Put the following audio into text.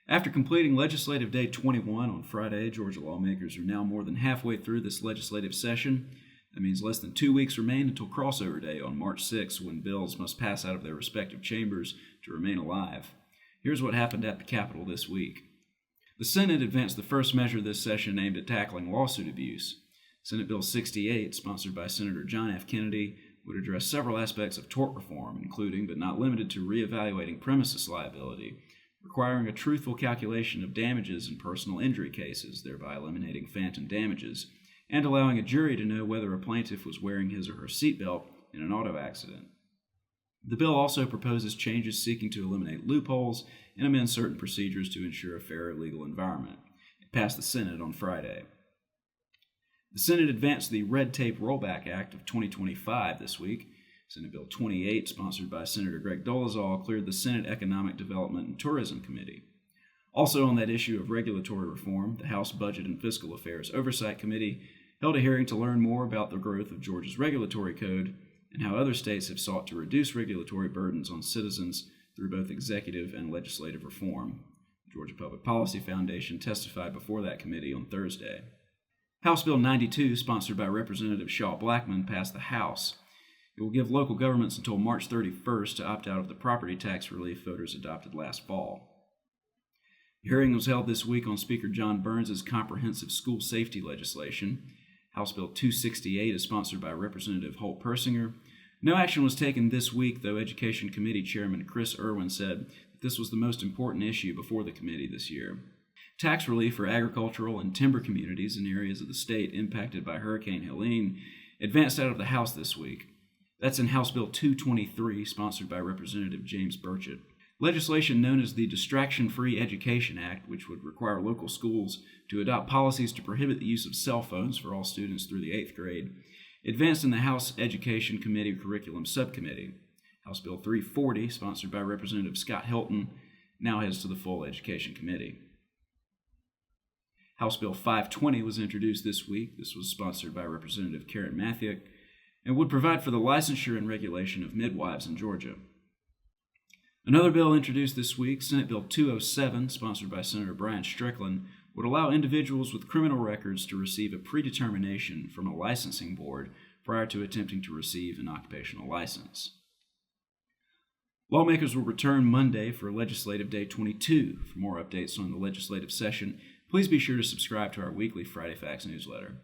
After completing Legislative Day 21 on Friday, Georgia lawmakers are now more than halfway through this legislative session. That means less than 2 weeks remain until crossover day on March 6, when bills must pass out of their respective chambers to remain alive. Here's what happened at the Capitol this week. The Senate advanced the first measure this session aimed at tackling lawsuit abuse. Senate Bill 68, sponsored by Senator John F. Kennedy, would address several aspects of tort reform, including but not limited to reevaluating premises liability, requiring a truthful calculation of damages in personal injury cases, thereby eliminating phantom damages, and allowing a jury to know whether a plaintiff was wearing his or her seatbelt in an auto accident. The bill also proposes changes seeking to eliminate loopholes and amend certain procedures to ensure a fair legal environment. It passed the Senate on Friday. The Senate advanced the Red Tape Rollback Act of 2025 this week. Senate Bill 28, sponsored by Senator Greg Dolezal, cleared the Senate Economic Development and Tourism Committee. Also on that issue of regulatory reform, the House Budget and Fiscal Affairs Oversight Committee held a hearing to learn more about the growth of Georgia's regulatory code and how other states have sought to reduce regulatory burdens on citizens through both executive and legislative reform. The Georgia Public Policy Foundation testified before that committee on Thursday. House Bill 92, sponsored by Representative Shaw Blackman, passed the House. It will give local governments until March 31st to opt out of the property tax relief voters adopted last fall. The hearing was held this week on Speaker John Burns' comprehensive school safety legislation. House Bill 268 is sponsored by Representative Holt Persinger. No action was taken this week, though Education Committee Chairman Chris Irwin said that this was the most important issue before the committee this year. Tax relief for agricultural and timber communities in areas of the state impacted by Hurricane Helene advanced out of the House this week. That's in House Bill 223, sponsored by Representative James Burchett. Legislation known as the Distraction-Free Education Act, which would require local schools to adopt policies to prohibit the use of cell phones for all students through the 8th grade, advanced in the House Education Committee Curriculum Subcommittee. House Bill 340, sponsored by Representative Scott Hilton, now heads to the full Education Committee. House Bill 520 was introduced this week. This was sponsored by Representative Karen Mathiak and would provide for the licensure and regulation of midwives in Georgia. Another bill introduced this week, Senate Bill 207, sponsored by Senator Brian Strickland, would allow individuals with criminal records to receive a predetermination from a licensing board prior to attempting to receive an occupational license. Lawmakers will return Monday for Legislative Day 22. For more updates on the legislative session, please be sure to subscribe to our weekly Friday Facts newsletter.